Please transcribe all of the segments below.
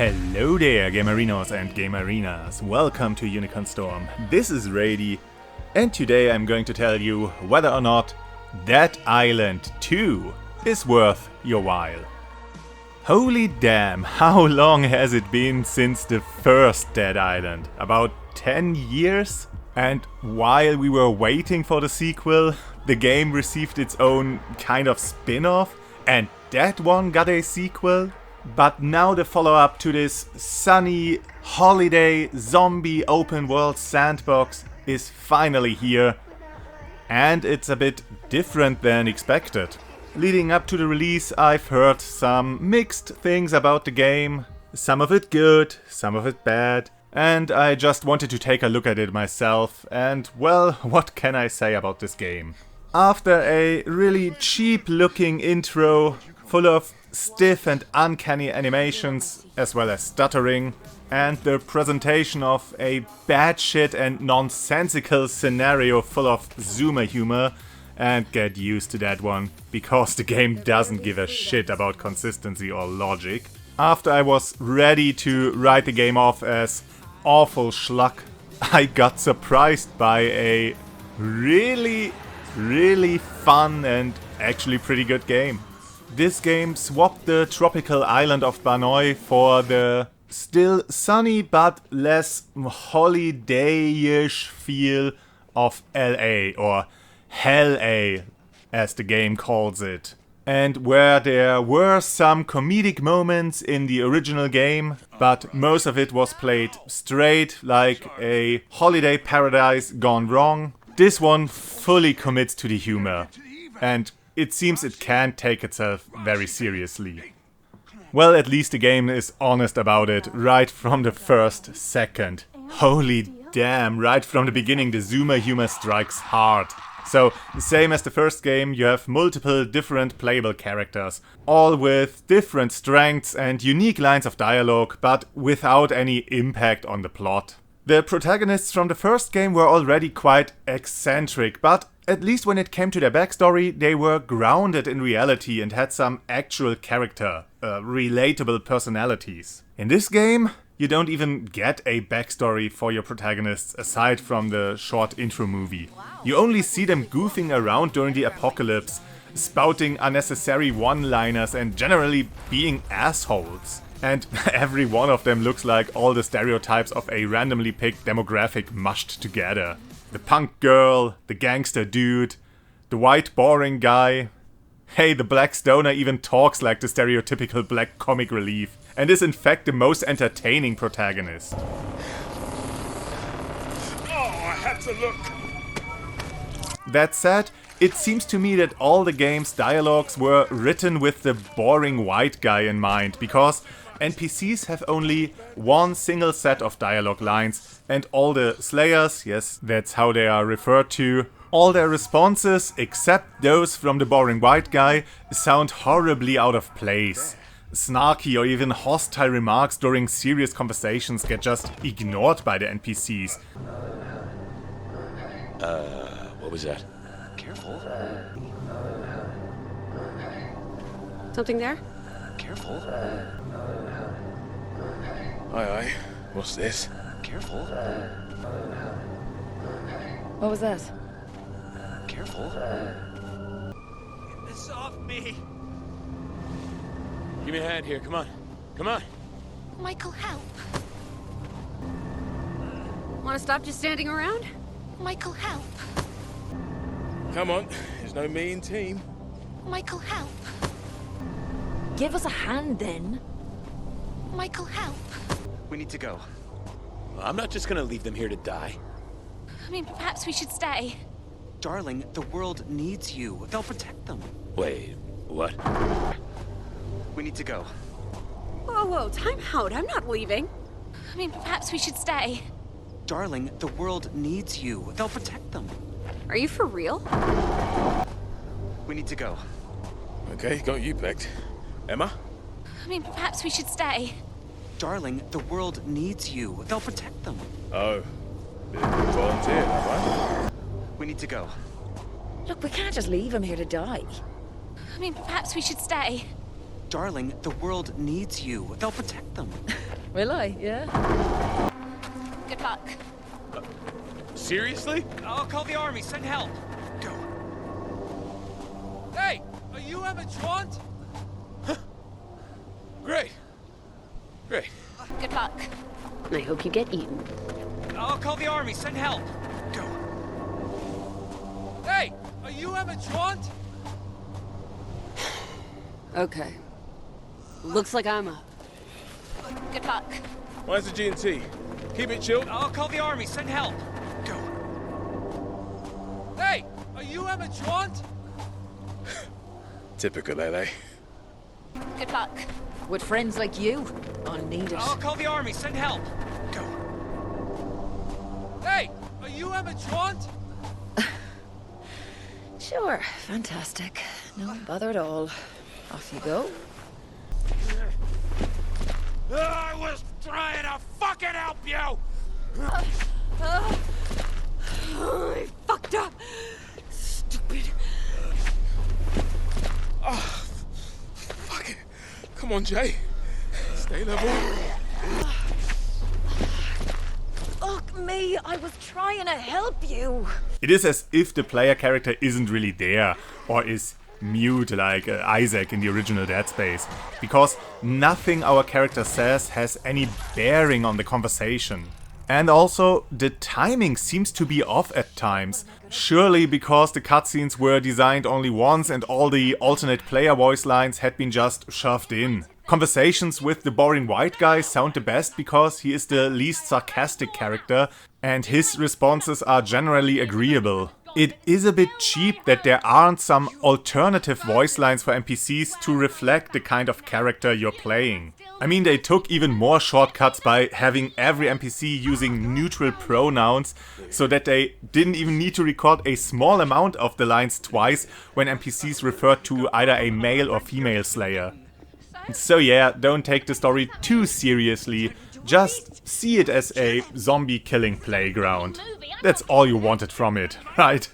Hello there, Gamerinos and Gamerinas. Welcome to UnicornStorm. This is Rady, and today I'm going to tell you whether or not Dead Island 2 is worth your while. Holy damn, how long has it been since the first Dead Island? About 10 years? And while we were waiting for the sequel, the game received its own kind of spin-off, and that one got a sequel. But now the follow-up to this sunny, holiday, zombie open-world sandbox is finally here. And it's a bit different than expected. Leading up to the release, I've heard some mixed things about the game. Some of it good, some of it bad. And I just wanted to take a look at it myself. And well, what can I say about this game? After a really cheap-looking intro, full of stiff and uncanny animations, as well as stuttering, and the presentation of a batshit and nonsensical scenario full of zoomer humor, and get used to that one, because the game doesn't give a shit about consistency or logic. After I was ready to write the game off as awful schluck, I got surprised by a really fun and actually pretty good game. This game swapped the tropical island of Banoi for the still sunny but less holiday-ish feel of LA, or Hell A, as the game calls it. And where there were some comedic moments in the original game, but most of it was played straight like a holiday paradise gone wrong, this one fully commits to the humor. And it seems it can't take itself very seriously. Well, at least the game is honest about it right from the first second. Holy damn, right from the beginning the zoomer humor strikes hard. So, same as the first game, you have multiple different playable characters, all with different strengths and unique lines of dialogue, but without any impact on the plot. The protagonists from the first game were already quite eccentric, but at least when it came to their backstory, they were grounded in reality and had some actual character, relatable personalities. In this game, you don't even get a backstory for your protagonists aside from the short intro movie. You only see them goofing around during the apocalypse, spouting unnecessary one-liners and generally being assholes. And every one of them looks like all the stereotypes of a randomly picked demographic mushed together. The punk girl, the gangster dude, the white boring guy. Hey, the black stoner even talks like the stereotypical black comic relief, and is in fact the most entertaining protagonist. Oh, I had to look. That said, it seems to me that all the game's dialogues were written with the boring white guy in mind, because NPCs have only one single set of dialogue lines, and all the slayers, yes, that's how they are referred to, all their responses, except those from the boring white guy, sound horribly out of place. Snarky or even hostile remarks during serious conversations get just ignored by the NPCs. What was that? Careful. Something there? Careful. Aye. What's this? Careful. What was this? Careful. Get this off me. Give me a hand here, come on. Come on. Michael, help. Want to stop just standing around? Michael, help. Come on, there's no mean team. Michael, help. Give us a hand then. Michael, help. We need to go. I'm not just gonna leave them here to die. I mean, perhaps we should stay. Darling, the world needs you. They'll protect them. Wait, what? We need to go. Whoa, time out. I'm not leaving. I mean, perhaps we should stay. Darling, the world needs you. They'll protect them. Are you for real? We need to go. Okay, got you pegged. Emma? I mean, perhaps we should stay. Darling, the world needs you. They'll protect them. Oh. Bit of a volunteer, that right? We need to go. Look, we can't just leave him here to die. I mean, perhaps we should stay. Darling, the world needs you. They'll protect them. Will I? Yeah. Good luck. Seriously? I'll call the army. Send help. Go. Hey, are you having Trant? Great. Great. Good luck. I hope you get eaten. I'll call the army. Send help. Go. Hey, are you having Trant? Okay. Looks like I'm up. Good luck. Where's the G&T? Keep it chilled. I'll call the army. Send help. Go. Hey, are you having Trant? Typical LA. Good luck. With friends like you, I'll need it. I'll call the army. Send help. Go. Hey, are you having Trant? Sure, fantastic. No bother at all. Off you go. I was trying to fucking help you! I fucked up. Stupid. Oh, fuck it. Come on, Jay. Stay level. Fuck me, I was trying to help you. It is as if the player character isn't really there, or is mute like Isaac in the original Dead Space, because nothing our character says has any bearing on the conversation. And also, the timing seems to be off at times, surely because the cutscenes were designed only once and all the alternate player voice lines had been just shoved in. Conversations with the boring white guy sound the best because he is the least sarcastic character and his responses are generally agreeable. It is a bit cheap that there aren't some alternative voice lines for NPCs to reflect the kind of character you're playing. I mean, they took even more shortcuts by having every NPC using neutral pronouns so that they didn't even need to record a small amount of the lines twice when NPCs referred to either a male or female slayer. So yeah, don't take the story too seriously, just see it as a zombie killing playground. That's all you wanted from it, right?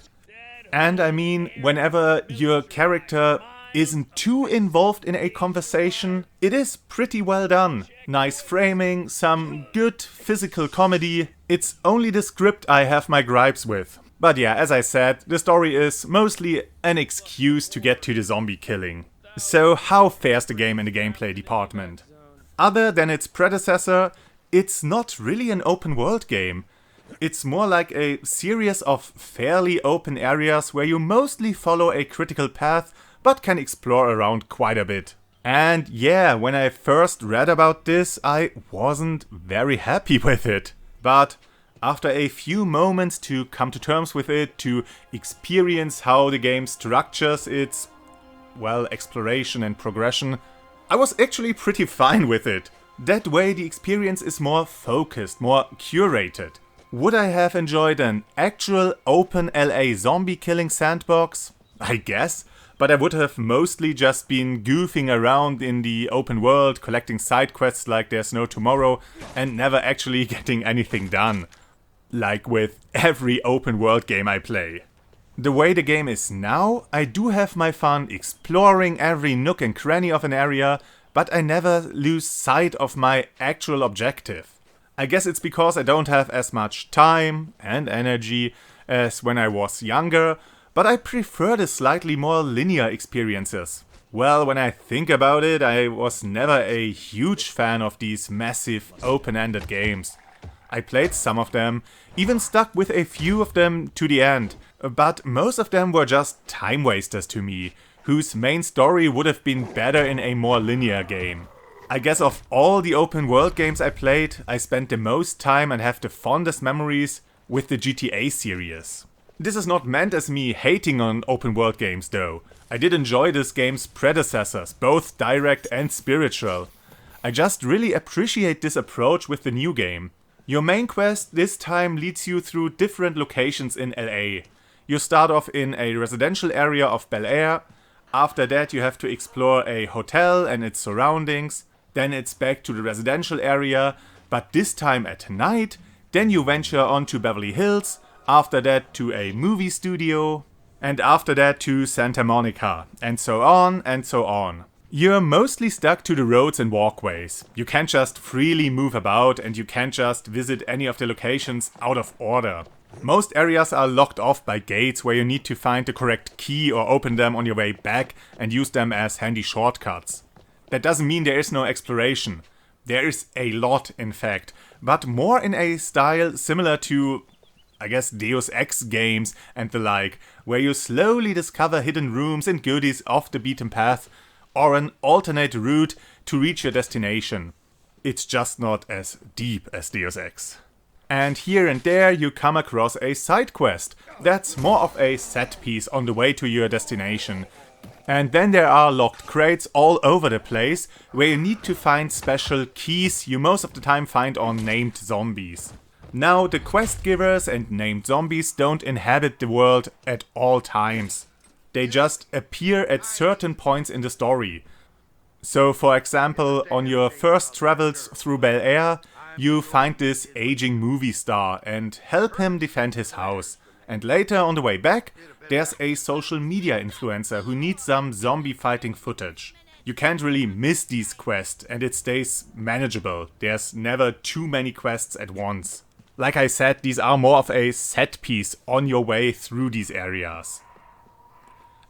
And I mean, whenever your character isn't too involved in a conversation, it is pretty well done. Nice framing, some good physical comedy. It's only the script I have my gripes with. But yeah, as I said, the story is mostly an excuse to get to the zombie killing. So how fares the game in the gameplay department? Other than its predecessor, it's not really an open world game. It's more like a series of fairly open areas where you mostly follow a critical path but can explore around quite a bit. And yeah, when I first read about this, I wasn't very happy with it. But after a few moments to come to terms with it, to experience how the game structures its, well, exploration and progression, I was actually pretty fine with it. That way the experience is more focused, more curated. Would I have enjoyed an actual open LA zombie killing sandbox? I guess, but I would have mostly just been goofing around in the open world, collecting side quests like there's no tomorrow, and never actually getting anything done. Like with every open world game I play. The way the game is now, I do have my fun exploring every nook and cranny of an area, but I never lose sight of my actual objective. I guess it's because I don't have as much time and energy as when I was younger, but I prefer the slightly more linear experiences. Well, when I think about it, I was never a huge fan of these massive open-ended games. I played some of them, even stuck with a few of them to the end, but most of them were just time wasters to me, whose main story would have been better in a more linear game. I guess of all the open world games I played, I spent the most time and have the fondest memories with the GTA series. This is not meant as me hating on open world games though. I did enjoy this game's predecessors, both direct and spiritual. I just really appreciate this approach with the new game. Your main quest this time leads you through different locations in LA. You start off in a residential area of Bel Air. After that you have to explore a hotel and its surroundings. Then it's back to the residential area, but this time at night. Then you venture on to Beverly Hills. After that to a movie studio. And after that to Santa Monica. And so on and so on. You're mostly stuck to the roads and walkways. You can't just freely move about and you can't just visit any of the locations out of order. Most areas are locked off by gates where you need to find the correct key or open them on your way back and use them as handy shortcuts. That doesn't mean there is no exploration. There is a lot, in fact, but more in a style similar to, I guess, Deus Ex games and the like, where you slowly discover hidden rooms and goodies off the beaten path, or an alternate route to reach your destination. It's just not as deep as Deus Ex. And here and there you come across a side quest that's more of a set piece on the way to your destination. And then there are locked crates all over the place where you need to find special keys you most of the time find on named zombies. Now, the quest givers and named zombies don't inhabit the world at all times. They just appear at certain points in the story. So, for example, on your first travels through Bel Air, you find this aging movie star and help him defend his house. And later on the way back, there's a social media influencer who needs some zombie fighting footage. You can't really miss these quests and it stays manageable. There's never too many quests at once. Like I said, these are more of a set piece on your way through these areas.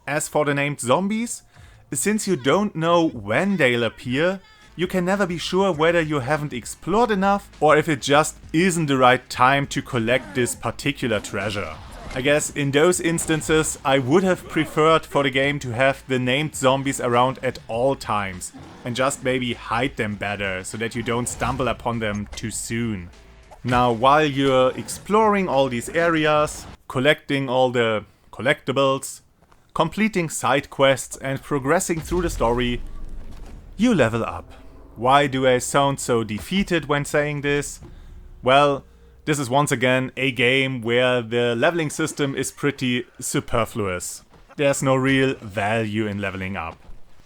As for the named zombies, since you don't know when they'll appear, you can never be sure whether you haven't explored enough or if it just isn't the right time to collect this particular treasure. I guess in those instances I would have preferred for the game to have the named zombies around at all times and just maybe hide them better so that you don't stumble upon them too soon. Now, while you're exploring all these areas, collecting all the collectibles, completing side quests and progressing through the story, you level up. Why do I sound so defeated when saying this? Well, this is once again a game where the leveling system is pretty superfluous. There's no real value in leveling up.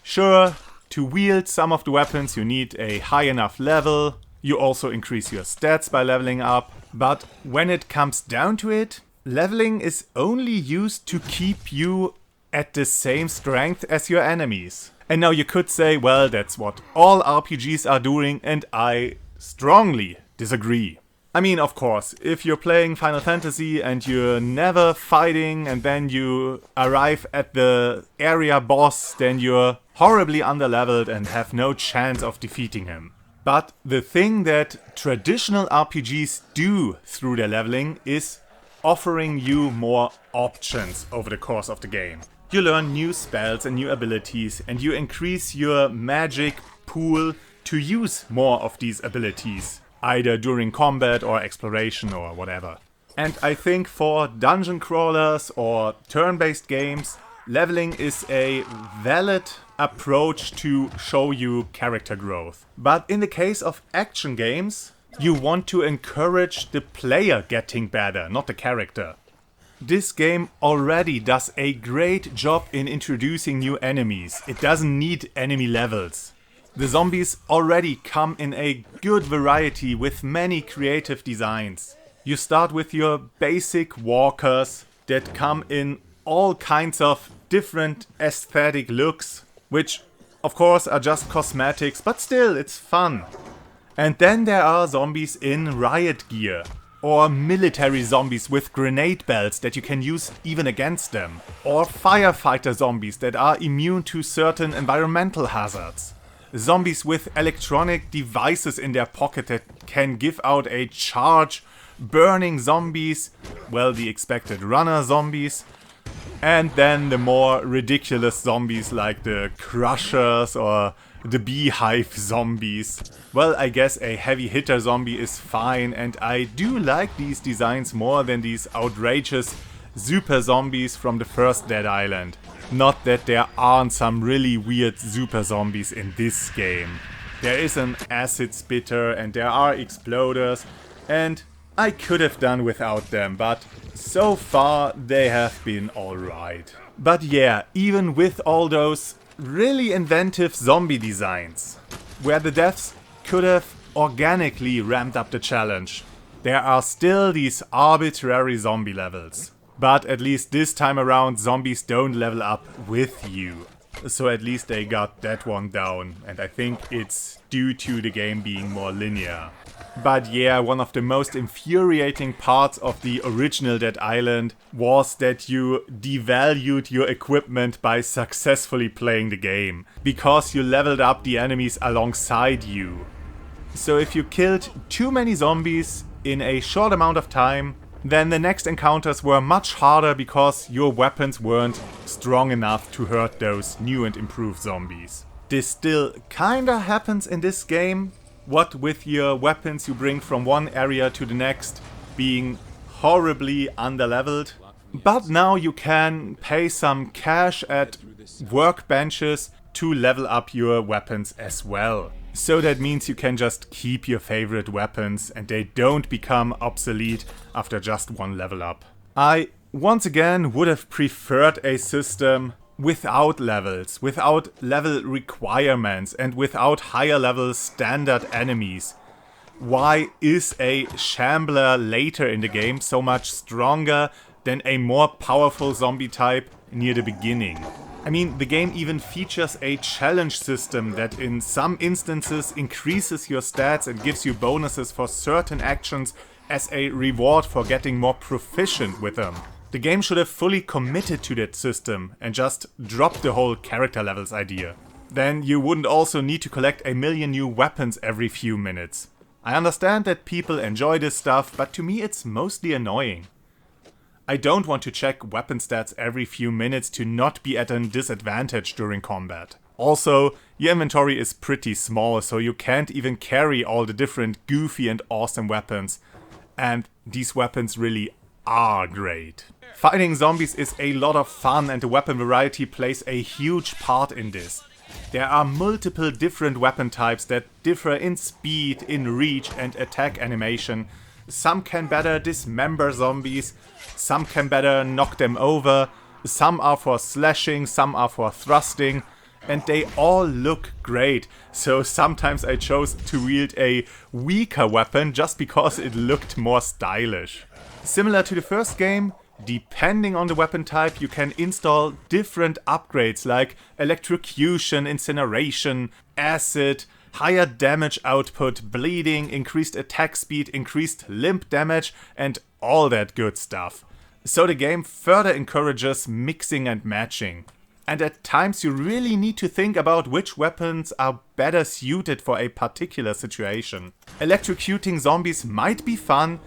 Sure, to wield some of the weapons you need a high enough level, you also increase your stats by leveling up, but when it comes down to it, leveling is only used to keep you at the same strength as your enemies. And now you could say, well, that's what all RPGs are doing, and I strongly disagree. I mean, of course, if you're playing Final Fantasy and you're never fighting and then you arrive at the area boss, then you're horribly underleveled and have no chance of defeating him. But the thing that traditional RPGs do through their leveling is offering you more options over the course of the game. You learn new spells and new abilities, and you increase your magic pool to use more of these abilities, either during combat or exploration or whatever. And I think for dungeon crawlers or turn-based games, leveling is a valid approach to show you character growth. But in the case of action games, you want to encourage the player getting better, not the character. This game already does a great job in introducing new enemies. It doesn't need enemy levels. The zombies already come in a good variety with many creative designs. You start with your basic walkers that come in all kinds of different aesthetic looks, which of course are just cosmetics, but still it's fun. And then there are zombies in riot gear. Or military zombies with grenade belts that you can use even against them. Or firefighter zombies that are immune to certain environmental hazards. Zombies with electronic devices in their pocket that can give out a charge. Burning zombies, well, the expected runner zombies. And then the more ridiculous zombies like the crushers or the beehive zombies. Well, I guess a heavy hitter zombie is fine, and I do like these designs more than these outrageous super zombies from the first Dead Island. Not that there aren't some really weird super zombies in this game. There is an acid spitter and there are exploders, and I could have done without them, but so far they have been alright. But yeah, even with all those really inventive zombie designs, where the devs could have organically ramped up the challenge, there are still these arbitrary zombie levels. But at least this time around, zombies don't level up with you. So at least they got that one down, and I think it's due to the game being more linear. But yeah, one of the most infuriating parts of the original Dead Island was that you devalued your equipment by successfully playing the game, because you leveled up the enemies alongside you. So if you killed too many zombies in a short amount of time, then the next encounters were much harder because your weapons weren't strong enough to hurt those new and improved zombies. This still kinda happens in this game, what with your weapons you bring from one area to the next being horribly underleveled. But now you can pay some cash at workbenches to level up your weapons as well. So that means you can just keep your favorite weapons and they don't become obsolete after just one level up. I once again would have preferred a system without levels, without level requirements and without higher level standard enemies. Why is a shambler later in the game so much stronger than a more powerful zombie type near the beginning? I mean, the game even features a challenge system that in some instances increases your stats and gives you bonuses for certain actions as a reward for getting more proficient with them. The game should have fully committed to that system and just dropped the whole character levels idea. Then you wouldn't also need to collect a million new weapons every few minutes. I understand that people enjoy this stuff, but to me it's mostly annoying. I don't want to check weapon stats every few minutes to not be at a disadvantage during combat. Also, your inventory is pretty small, so you can't even carry all the different goofy and awesome weapons. And these weapons really are great. Fighting zombies is a lot of fun and the weapon variety plays a huge part in this. There are multiple different weapon types that differ in speed, in reach and attack animation. Some can better dismember zombies, some can better knock them over, some are for slashing, some are for thrusting, and they all look great. So sometimes I chose to wield a weaker weapon just because it looked more stylish. Similar to the first game, depending on the weapon type, you can install different upgrades like electrocution, incineration, acid, higher damage output, bleeding, increased attack speed, increased limb damage, and all that good stuff. So the game further encourages mixing and matching. And at times you really need to think about which weapons are better suited for a particular situation. Electrocuting zombies might be fun,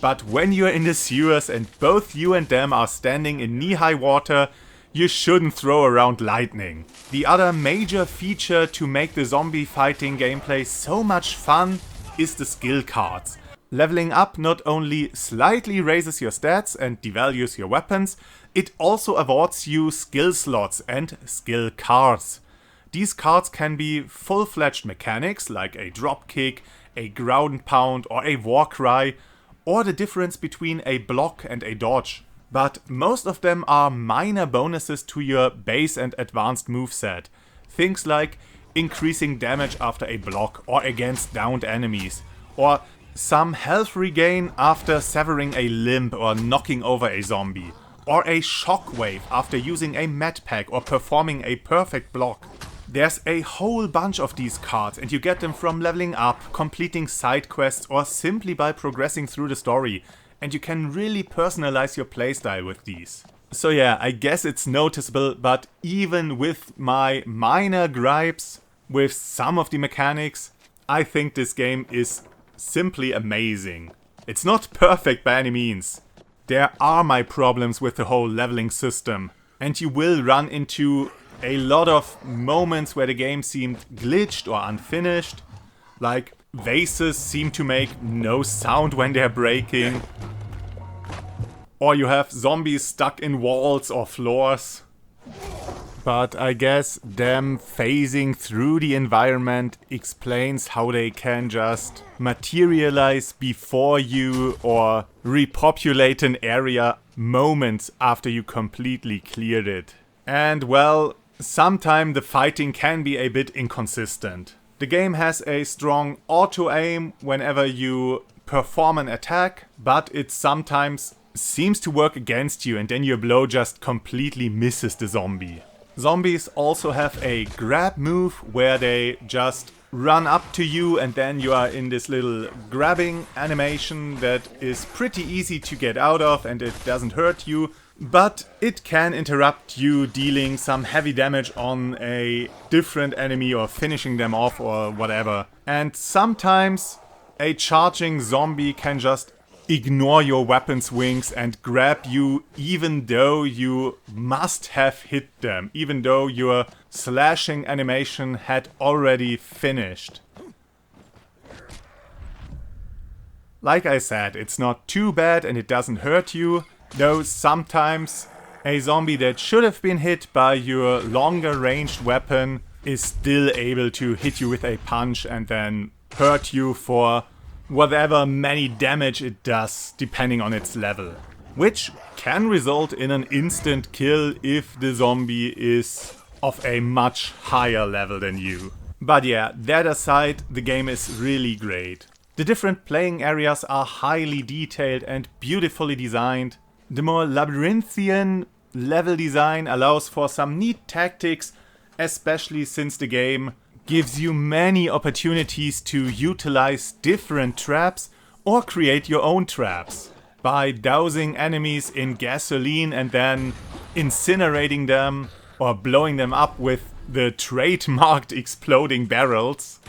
but when you're in the sewers and both you and them are standing in knee-high water, you shouldn't throw around lightning. The other major feature to make the zombie fighting gameplay so much fun is the skill cards. Leveling up not only slightly raises your stats and devalues your weapons, it also awards you skill slots and skill cards. These cards can be full-fledged mechanics like a dropkick, a ground and pound or a war cry, or the difference between a block and a dodge. But most of them are minor bonuses to your base and advanced moveset. Things like increasing damage after a block or against downed enemies, or some health regain after severing a limb or knocking over a zombie, or a shockwave after using a medpack or performing a perfect block. There's a whole bunch of these cards and you get them from leveling up, completing side quests or simply by progressing through the story. And you can really personalize your playstyle with these. So yeah, I guess it's noticeable, but even with my minor gripes with some of the mechanics, I think this game is simply amazing. It's not perfect by any means. There are my problems with the whole leveling system, and you will run into a lot of moments where the game seemed glitched or unfinished, like vases seem to make no sound when they're breaking, or you have zombies stuck in walls or floors. But I guess them phasing through the environment explains how they can just materialize before you or repopulate an area moments after you completely cleared it. And well, sometimes the fighting can be a bit inconsistent. The game has a strong auto-aim whenever you perform an attack, but it sometimes seems to work against you and then your blow just completely misses the zombie. Zombies also have a grab move where they just run up to you and then you are in this little grabbing animation that is pretty easy to get out of and it doesn't hurt you. But it can interrupt you dealing some heavy damage on a different enemy or finishing them off or whatever. And sometimes a charging zombie can just ignore your weapon swings and grab you even though you must have hit them, even though your slashing animation had already finished. Like I said, it's not too bad and it doesn't hurt you, though sometimes a zombie that should have been hit by your longer ranged weapon is still able to hit you with a punch and then hurt you for whatever many damage it does, depending on its level. Which can result in an instant kill if the zombie is of a much higher level than you. But yeah, that aside, the game is really great. The different playing areas are highly detailed and beautifully designed. The more labyrinthian level design allows for some neat tactics, especially since the game gives you many opportunities to utilize different traps or create your own traps. By dousing enemies in gasoline and then incinerating them or blowing them up with the trademarked exploding barrels.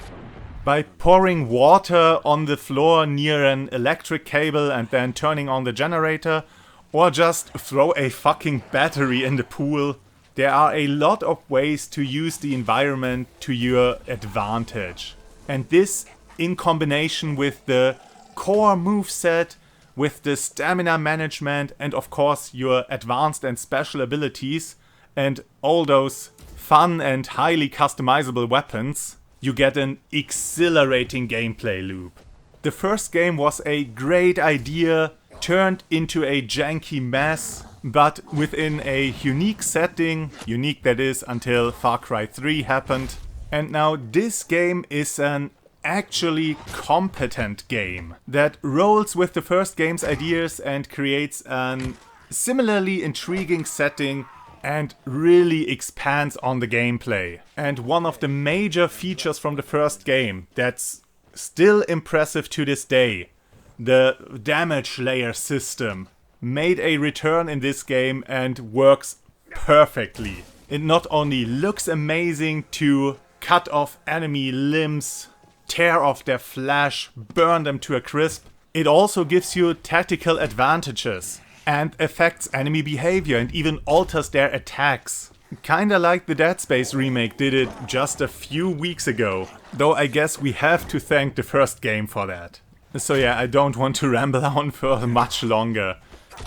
By pouring water on the floor near an electric cable and then turning on the generator, or just throw a fucking battery in the pool. There are a lot of ways to use the environment to your advantage. And this, in combination with the core moveset, with the stamina management, and of course your advanced and special abilities, and all those fun and highly customizable weapons, you get an exhilarating gameplay loop. The first game was a great idea, turned into a janky mess, but within a unique setting, unique that is until Far Cry 3 happened. And now this game is an actually competent game that rolls with the first game's ideas and creates an similarly intriguing setting and really expands on the gameplay. And one of the major features from the first game that's still impressive to this day, the damage layer system, made a return in this game and works perfectly. It not only looks amazing to cut off enemy limbs, tear off their flesh, burn them to a crisp, it also gives you tactical advantages and affects enemy behavior and even alters their attacks. Kinda like the Dead Space remake did it just a few weeks ago, though I guess we have to thank the first game for that. So yeah, I don't want to ramble on for much longer.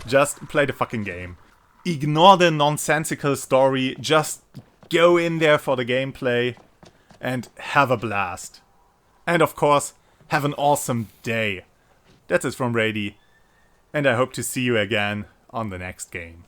Just play the fucking game. Ignore the nonsensical story, just go in there for the gameplay and have a blast. And of course, have an awesome day. That's it from Rady, and I hope to see you again on the next game.